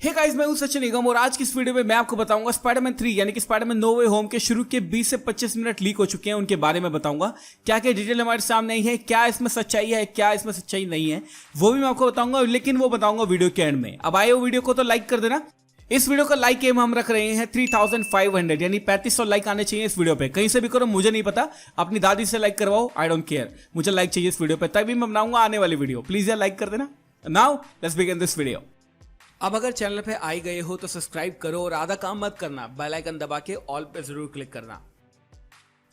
Hey guys, मैं हूं सचिन निगम और आज की इस वीडियो में मैं आपको बताऊंगा स्पाइडरमैन 3 यानी कि स्पाइडरमैन नो वे होम के शुरू के 20 से 25 मिनट लीक हो चुके हैं, उनके बारे में बताऊंगा। क्या क्या डिटेल हमारे सामने आई है, क्या इसमें सच्चाई है, क्या इसमें सच्चाई नहीं है, वो भी मैं आपको बताऊंगा, लेकिन वो बताऊंगा वीडियो के एंड में। अब आए हो वीडियो को तो लाइक कर देना। इस वीडियो का लाइक एम हम रख रहे हैं 3500 यानी 3500 लाइक आने चाहिए इस वीडियो पे। कहीं से भी करो, मुझे नहीं पता, अपनी दादी से लाइक करवाओ, आई डोंट केयर, मुझे लाइक चाहिए इस वीडियो पे, तभी मैं बनाऊंगा आने वाली वीडियो। प्लीज यार लाइक कर देना। Now let's begin this video. अब अगर चैनल पे आई गए हो तो सब्सक्राइब करो और आधा काम मत करना, बेल आइकन दबा के ऑल पे जरूर क्लिक करना।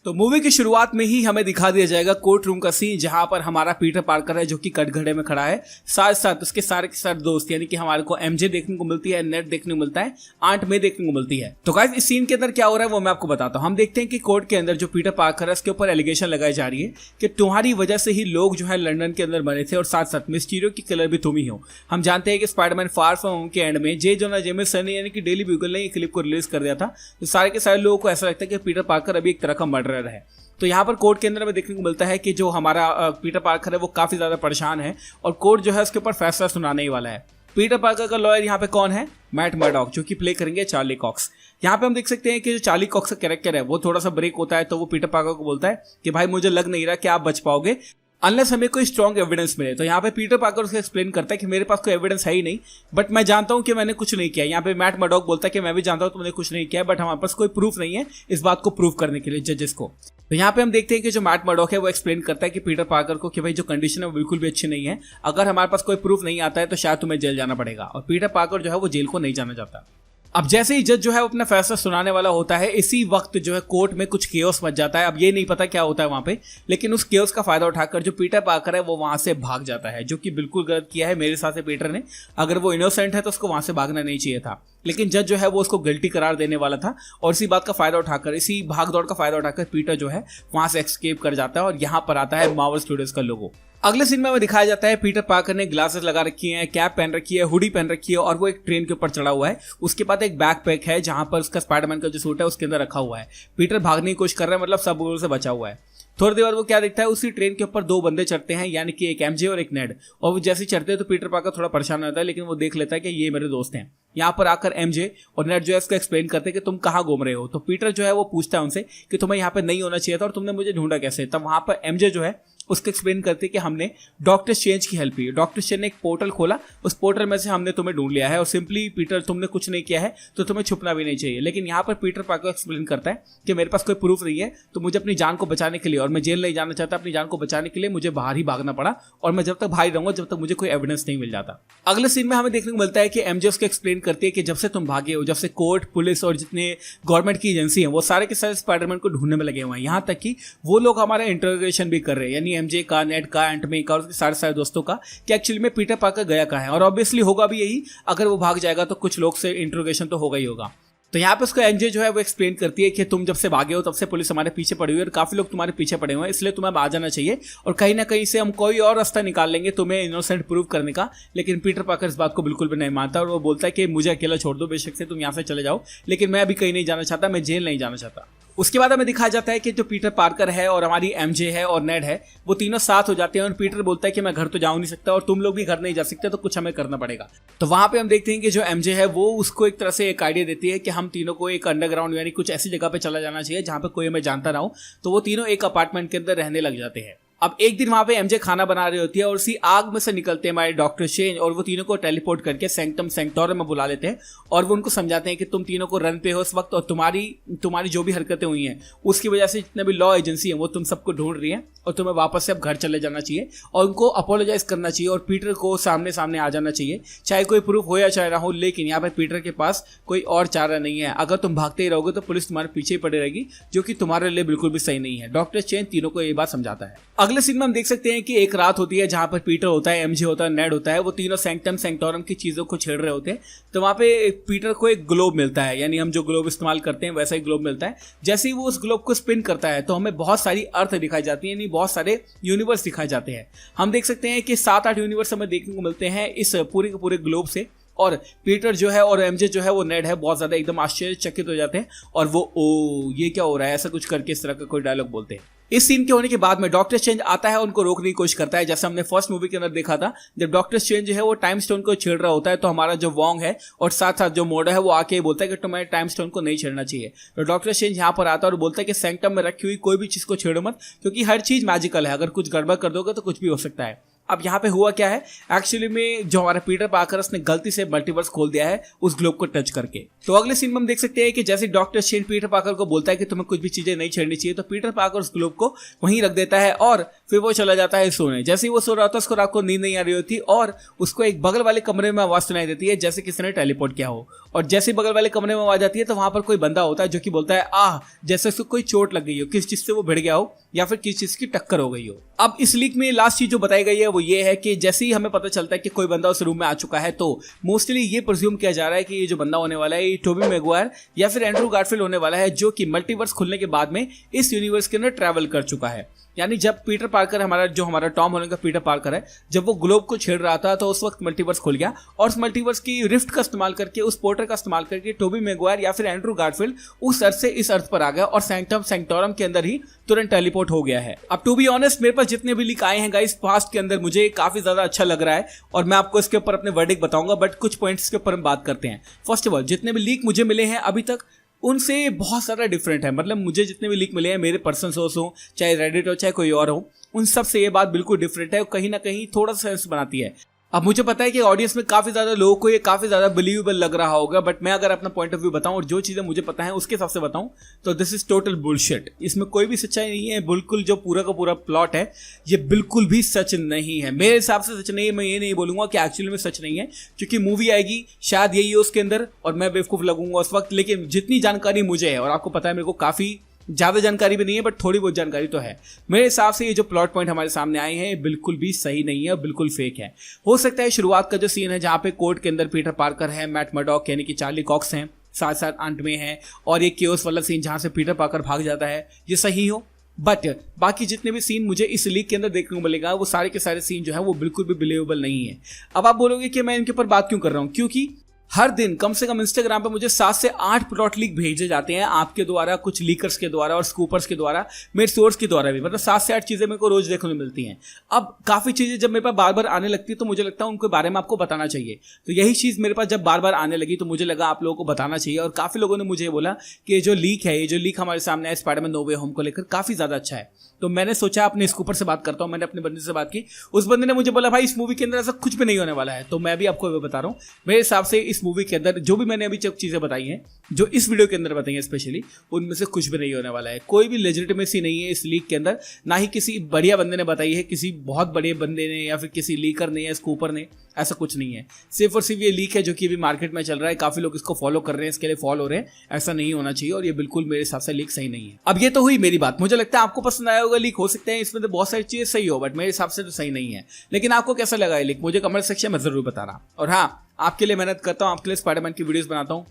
तो मूवी की शुरुआत में ही हमें दिखा दिया जाएगा कोर्ट रूम का सीन, जहां पर हमारा पीटर पार्कर है जो कि कटघरे में खड़ा है, साथ साथ उसके सारे के सारे दोस्त यानी कि हमारे को एमजे देखने को मिलती है, नेड देखने को मिलता है, आंट मे देखने को मिलती है। तो गाइस इस सीन के अंदर क्या हो रहा है वो मैं आपको बताता हूं। हम देखते हैं कि कोर्ट के अंदर जो पीटर पार्कर है उसके ऊपर एलिगेशन लगाई जा रही है कि तुम्हारी वजह से ही लोग जो है लंदन के अंदर मरे थे और साथ साथ मिस्टीरियो की किलर भी तुम ही हो। हम जानते हैं कि स्पाइडरमैन फार फ्रॉम होम के एंड में जे जोना जेमिसन यानी कि डेली ब्यूगल ने क्लिप को रिलीज कर दिया था, तो सारे के सारे लोगों को ऐसा लगता है कि पीटर पार्कर अभी एक तरह का मर्डरर है। तो यहाँ पर कोर्ट के अंदर में देखने को मिलता है कि जो हमारा पीटर पार्कर है वो काफी ज्यादा परेशान है और कोर्ट जो है उसके ऊपर फैसला सुनाने ही वाला है। पीटर पार्कर का लॉयर यहाँ पे कौन है? मैट मर्डॉक, जो कि प्ले करेंगे चार्ली कॉक्स। यहाँ पे हम देख सकते हैं कि जो चार्ली कॉक्स का कैरेक्टर है वो थोड़ा सा ब्रेक होता है, तो वो पीटर पार्कर को बोलता है कि भाई मुझे लग नहीं रहा कि आप बच पाओगे अनलेस हमें कोई स्ट्रॉन्ग एविडेंस मिले। तो यहाँ पे पीटर पार्कर उसको एक्सप्लेन करता है कि मेरे पास कोई एविडेंस है ही नहीं, बट मैं जानता हूँ कि मैंने कुछ नहीं किया। यहाँ पे मैट मर्डॉक बोलता है कि मैं भी जानता हूँ तुमने कुछ नहीं किया, बट हमारे पास कोई प्रूफ नहीं है इस बात को प्रूव करने के लिए जजेस को। तो यहाँ पे हम देखते हैं कि जो मैट मर्डॉक है वो एक्सप्लेन करता है कि पीटर पार्कर को कि भाई जो कंडीशन है वो बिल्कुल भी अच्छी नहीं है, अगर हमारे पास कोई प्रूफ नहीं आता है तो शायद तुम्हें जेल जाना पड़ेगा। और पीटर पार्कर जो है वो जेल को नहीं जाना चाहता। अब जैसे ही जज जो है वो अपना फैसला सुनाने वाला होता है, इसी वक्त जो है कोर्ट में कुछ केओस मच जाता है। अब ये नहीं पता क्या होता है वहां पे, लेकिन उस केओस का फायदा उठाकर जो पीटर पार्कर है वो वहां से भाग जाता है, जो कि बिल्कुल गलत किया है मेरे साथ पीटर ने। अगर वो इनोसेंट है तो उसको वहां से भागना नहीं चाहिए था, लेकिन जज जो है वो उसको गिल्टी करार देने वाला था और इसी बात का फायदा उठाकर, इसी भागदौड़ का फायदा उठाकर पीटर जो है वहां से एस्केप कर जाता है और यहाँ पर आता है मार्वल स्टूडियोज का लोगो। अगले सीन में हमें दिखाया जाता है पीटर पार्कर ने ग्लासेस लगा रखी हैं, कैप पहन रखी है, हुडी पहन रखी है और वो एक ट्रेन के ऊपर चढ़ा हुआ है। उसके बाद एक बैकपैक है जहां पर उसका स्पाइडरमैन का जो सूट है उसके अंदर रखा हुआ है। पीटर भागने की कोशिश कर रहा है, मतलब सब बुलों से बचा हुआ है। थोड़ी देर बाद वो क्या देखता है, उसी ट्रेन के ऊपर दो बंदे चढ़ते हैं, यानी कि एक एमजे और एक नेड। और वो जैसे ही चढ़ते हैं तो पीटर पार्कर थोड़ा परेशान होता है, लेकिन वो देख लेता है कि ये मेरे दोस्त हैं। यहाँ पर आकर एमजे और नेड जो है उसको एक्सप्लेन करते हैं कि तुम कहाँ घूम रहे हो। तो पीटर जो है वो पूछता है उनसे कि तुम्हें यहाँ पे नहीं होना चाहिए था और तुमने मुझे ढूंढा कैसे। तब वहां पर एमजे जो है उसको एक्सप्लेन करते हैं कि हमने डॉक्टर स्ट्रेंज की हेल्प की। डॉक्टर स्ट्रेंज ने एक पोर्टल खोला, उस पोर्टल में से हमने तुम्हें ढूंढ लिया है और सिंपली पीटर तुमने कुछ नहीं किया है तो तुम्हें छुपना भी नहीं चाहिए। लेकिन यहाँ पर पीटर पार्कर एक्सप्लेन करता है कि मेरे पास कोई प्रूफ नहीं है, तो मुझे अपनी जान को बचाने के लिए, और मैं जेल नहीं जाना चाहता, अपनी जान को बचाने के लिए मुझे बाहर ही भागना पड़ा और मैं जब तक बाहर रहूंगा जब तक मुझे कोई एविडेंस नहीं मिल जाता। अगले सीन में हमें देखने को मिलता है कि एमजे उसको एक्सप्लेन करती है कि जब से तुम भागे हो, जब से कोर्ट, पुलिस और जितने गवर्नमेंट की एजेंसी है वो सारे के सारे स्पाइडरमैन को ढूंढने में लगे हुए हैं। यहाँ तक कि वो लोग हमारा इंटरोगेशन भी कर रहे हैं, यानी एमजे का, नेड का, एंट मे का और उसके सारे सारे दोस्तों का, कि एक्चुअली में पीटर पार्कर गया कहाँ है। और ऑब्वियसली होगा भी यही, अगर वो भाग जाएगा तो कुछ लोग से इंटरोगेशन तो होगा ही होगा। तो यहाँ पे उसको एमजे जो है वो एक्सप्लेन करती है कि तुम जब से भागे हो तब से पुलिस हमारे पीछे पड़ी हुई है और काफी लोग तुम्हारे पीछे पड़े हुए हैं, इसलिए तुम्हें आ जाना चाहिए और कहीं ना कहीं से हम कोई और रास्ता निकाल लेंगे तुम्हें इनोसेंट प्रूव करने का। लेकिन पीटर पार्कर इस बात को बिल्कुल भी नहीं मानता और वो बोलता है कि मुझे अकेला छोड़ दो, बेशक से तुम यहाँ से चले जाओ, लेकिन मैं अभी कहीं नहीं जाना चाहता, मैं जेल नहीं जाना चाहता। उसके बाद हमें दिखाया जाता है कि जो पीटर पार्कर है और हमारी एमजे है और नेड है वो तीनों साथ हो जाते हैं और पीटर बोलता है कि मैं घर तो जा नहीं सकता और तुम लोग भी घर नहीं जा सकते, तो कुछ हमें करना पड़ेगा। तो वहां पे हम देखते हैं कि जो एमजे है वो उसको एक तरह से एक आइडिया देती है कि हम तीनों को एक अंडरग्राउंड यानी कुछ ऐसी जगह पे चला जाना चाहिए जहां पे कोई हमें जानता ना हो। तो वो तीनों एक अपार्टमेंट के अंदर रहने लग जाते हैं। अब एक दिन वहां पे एमजे खाना बना रही होती है और उसी आग में से निकलते हैं हमारे डॉक्टर स्ट्रेंज और वो तीनों को टेलीपोर्ट करके सैंक्टम सैंक्टोरम में बुला लेते हैं और वो उनको समझाते हैं कि तुम तीनों को रन पे हो इस वक्त और तुम्हारी जो भी हरकतें हुई हैं उसकी वजह से जितने भी लॉ एजेंसी है वो तुम सबको ढूंढ रही है और तुम्हें वापस से अब घर चले जाना चाहिए और उनको अपोलोजाइज करना चाहिए और पीटर को सामने सामने आ जाना चाहिए, चाहे कोई प्रूफ हो या चाहे ना हो। लेकिन यहाँ पे पीटर के पास कोई और चारा नहीं है, अगर तुम भागते ही रहोगे तो पुलिस तुम्हारे पीछे ही पड़ी रहेगी, जो कि तुम्हारे लिए बिल्कुल भी सही नहीं है। डॉक्टर स्ट्रेंज तीनों को ये बात समझाता है। अगले सीन में हम देख सकते हैं कि एक रात होती है जहां पर पीटर होता है, एमजे होता है, नेड होता है, वो तीनों सैंक्टम सैंक्टोरम की चीजों को छेड़ रहे होते हैं। तो वहां पे पीटर को एक ग्लोब मिलता है, यानी हम जो ग्लोब इस्तेमाल करते हैं वैसा ही ग्लोब मिलता है। जैसे ही वो उस ग्लोब को स्पिन करता है तो हमें बहुत सारी अर्थ दिखाई जाती है, यानी बहुत सारे यूनिवर्स दिखाए जाते हैं। हम देख सकते हैं कि 7-8 यूनिवर्स हमें देखने को मिलते हैं इस पूरे के पूरे ग्लोब से और पीटर जो है और एमजे जो है वो नेड है बहुत ज्यादा एकदम आश्चर्यचकित हो जाते हैं और वो ओ ये क्या हो रहा है ऐसा कुछ करके इस तरह का कोई डायलॉग बोलते हैं। इस सीन के होने के बाद में डॉक्टर स्ट्रेंज आता है, उनको रोकने की कोशिश करता है। जैसे हमने फर्स्ट मूवी के अंदर देखा था, जब डॉक्टर स्ट्रेंज जो है वो टाइम स्टोन को छेड़ रहा होता है, तो हमारा जो वोंग है और साथ साथ जो मोडा है वो आके बोलता है कि तुम्हें टाइम स्टोन को नहीं छेड़ना चाहिए। तो डॉक्टर स्ट्रेंज यहाँ पर आता है और बोलता है कि सैंक्टम में रखी हुई कोई भी चीज को छेड़ो मत, क्योंकि हर चीज मैजिकल है, अगर कुछ गड़बड़ कर दोगे तो कुछ भी हो सकता है। अब यहाँ पे हुआ क्या है, एक्चुअली में जो हमारा पीटर पार्कर उसने गलती से मल्टीवर्स खोल दिया है उस ग्लोब को टच करके। तो अगले सीन में हम देख सकते हैं कि जैसे डॉक्टर स्ट्रेंज पीटर पार्कर को बोलता है कि तुम्हें कुछ भी चीजें नहीं छेड़नी चाहिए, तो पीटर पार्कर उस ग्लोब को वहीं रख देता है और फिर वो चला जाता है सोने। जैसे ही वो सो रहा होता है, उसको रात को नींद नहीं आ रही होती और उसको एक बगल वाले कमरे में आवाज सुनाई देती है जैसे किसी ने टेलीपोर्ट किया हो। और जैसे ही बगल वाले कमरे में आवाज आती है तो वहां पर कोई बंदा होता है जो कि बोलता है आह, जैसे उसको कोई चोट लग गई हो, किस चीज से वो भिड़ गया हो या फिर किस चीज की टक्कर हो गई हो। अब इस लीक में लास्ट चीज जो बताई गई है वो ये है कि जैसे ही हमें पता चलता है कि कोई बंदा उस रूम में आ चुका है, तो मोस्टली ये प्रिज्यूम किया जा रहा है कि ये जो बंदा होने वाला है ये टोबी मैगवायर या फिर एंड्रू गारफील्ड होने वाला है, जो कि मल्टीवर्स खुलने के बाद में इस यूनिवर्स के अंदर ट्रैवल कर चुका है। यानी जब पीटर पार्कर हमारा टॉम हॉलैंड का पीटर पार्कर है, जब वो ग्लोब को छेड़ रहा था तो उस वक्त मल्टीवर्स खुल गया और उस मल्टीवर्स की रिफ्ट का इस्तेमाल करके, उस पोर्टल का इस्तेमाल करके टोबी मैगवायर या फिर एंड्रू गारफील्ड उस अर्थ से इस अर्थ पर आ गया और सैंक्टम सैंक्टोरम के अंदर ही तुरंत टेलीपोर्ट हो गया है। अब टू बी ऑनेस्ट, मेरे पास जितने भी लीक आए हैं गाइस पास्ट के अंदर, मुझे काफी ज्यादा अच्छा लग रहा है और मैं आपको इसके ऊपर अपने वर्डिक्ट बताऊंगा, बट कुछ पॉइंट्स के ऊपर हम बात करते हैं। फर्स्ट ऑफ ऑल, जितने भी लीक मुझे मिले हैं अभी तक उनसे बहुत ज़्यादा डिफरेंट है। मतलब मुझे जितने भी लीक मिले हैं, मेरे पर्सनल सोर्स हो, चाहे रेडिट हो, चाहे कोई और हो, उन सब से ये बात बिल्कुल डिफरेंट है और कहीं ना कहीं थोड़ा सा सेंस बनाती है। अब मुझे पता है कि ऑडियंस में काफ़ी ज़्यादा लोगों को ये काफ़ी ज़्यादा बिलीवेबल लग रहा होगा, बट मैं अगर अपना पॉइंट ऑफ व्यू बताऊं और जो चीज़ें मुझे पता है उसके हिसाब से बताऊं तो दिस इज टोटल बुलशिट। इसमें कोई भी सच्चाई नहीं है। बिल्कुल जो पूरा का पूरा प्लॉट है ये बिल्कुल भी सच नहीं है। मेरे हिसाब से सच नहीं है। मैं ये नहीं बोलूंगा कि एक्चुअली में सच नहीं है, क्योंकि मूवी आएगी शायद यही है उसके अंदर और मैं बेवकूफ़ लगूंगा उस वक्त। लेकिन जितनी जानकारी मुझे है, और आपको पता है मेरे को काफ़ी ज़्यादा जानकारी भी नहीं है, बट थोड़ी बहुत जानकारी तो है, मेरे हिसाब से ये जो प्लॉट पॉइंट हमारे सामने आए हैं बिल्कुल भी सही नहीं है, बिल्कुल फेक है। हो सकता है शुरुआत का जो सीन है जहाँ पे कोर्ट के अंदर पीटर पार्कर है, मैट मर्डॉक यानी कि चार्ली कॉक्स हैं, साथ साथ अंत में है, और ये केओस वाला सीन जहाँ से पीटर पार्कर भाग जाता है, ये सही हो। बट बाकी जितने भी सीन मुझे इस लीक के अंदर देखने को मिलेगा वो सारे के सारे सीन जो है वो बिल्कुल भी बिलीवेबल नहीं है। अब आप बोलोगे कि मैं इनके ऊपर बात क्यों कर रहा हूँ, क्योंकि हर दिन कम से कम इंस्टाग्राम पे मुझे 7 से 8 प्लॉट लीक भेजे जाते हैं आपके द्वारा, कुछ लीकर्स के द्वारा और स्कूपर्स के द्वारा, मेरे सोर्स के द्वारा भी। मतलब 7 से 8 चीज़ें मेरे को रोज देखने को मिलती हैं। अब काफ़ी चीज़ें जब मेरे पास बार बार आने लगती है तो मुझे लगता है उनके बारे में आपको बताना चाहिए। तो यही चीज़ मेरे पास जब बार बार आने लगी तो मुझे लगा आप लोगों को बताना चाहिए। और काफ़ी लोगों ने मुझे बोला कि ये जो लीक हमारे सामने है स्पाइडरमैन नो वे होम को लेकर काफ़ी ज़्यादा अच्छा है। तो मैंने सोचा अपने स्कूपर से बात करता हूँ। मैंने अपने बंदे से बात की, उस बंदे ने मुझे बोला भाई इस मूवी के अंदर ऐसा कुछ भी नहीं होने वाला है। तो मैं भी आपको बता रहा हूँ, मेरे हिसाब से इस मूवी के अंदर जो भी मैंने अभी चीज़ें बताई हैं, जो इस वीडियो के अंदर बताई हैं स्पेशली, उनमें से कुछ भी नहीं होने वाला है। कोई भी लेजिटिमेसी नहीं है इस लीक के अंदर, ना ही किसी बढ़िया बंदे ने बताई है, किसी बहुत बड़े बंदे ने या फिर किसी लीकर ने या स्कूपर ने, ऐसा कुछ नहीं है। सिर्फ और सिर्फ ये लीक है जो कि अभी मार्केट में चल रहा है, काफ़ी लोग इसको फॉलो कर रहे हैं, इसके लिए फॉलो हो रहे हैं। ऐसा नहीं होना चाहिए और ये बिल्कुल मेरे हिसाब से लीक सही नहीं है। अब ये तो हुई मेरी बात, मुझे लगता है आपको पसंद आया होगा लीक, हो सकता है इसमें तो बहुत सारी चीज़ें सही हो, बट मेरे हिसाब से तो सही नहीं है। लेकिन आपको कैसा लगा ये लीक मुझे कमेंट सेक्शन में जरूर बताना। और हाँ, आपके लिए मेहनत करता हूँ, आपके लिए स्पाइडरमैन की वीडियोस बनाता हूँ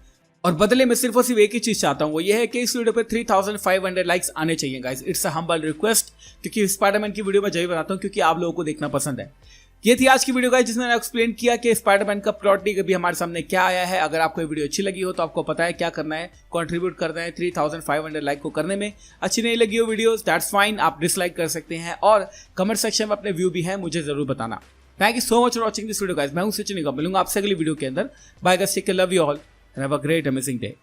और बदले में सिर्फ और सिर्फ एक ही चीज चाहता हूँ, वो ये है कि इस वीडियो पे 3500 लाइक्स आने चाहिए guys. It's a humble request, क्योंकि स्पाइडरमैन की वीडियो मैं जरूर बनाता हूँ क्योंकि आप लोगों को देखना पसंद है। ये थी आज की वीडियो गाइस, जिसमें मैंने एक्सप्लेन किया कि स्पाइडरमैन का प्लॉट लीक अभी हमारे सामने क्या आया है। अगर आपको ये वीडियो अच्छी लगी हो तो आपको पता है क्या करना है, कंट्रीब्यूट करना है 3500 लाइक को करने में। अच्छी नहीं लगी हो वीडियोस, दैट्स फाइन, आप डिसलाइक कर सकते हैं और कमेंट सेक्शन में अपने व्यू भी है मुझे जरूर बताना। Thank you so much for watching this video guys. मैं हूं सचिन, मिलूंगा आपसे अगली वीडियो के अंदर। Bye guys, take care, love you all and have a great amazing day.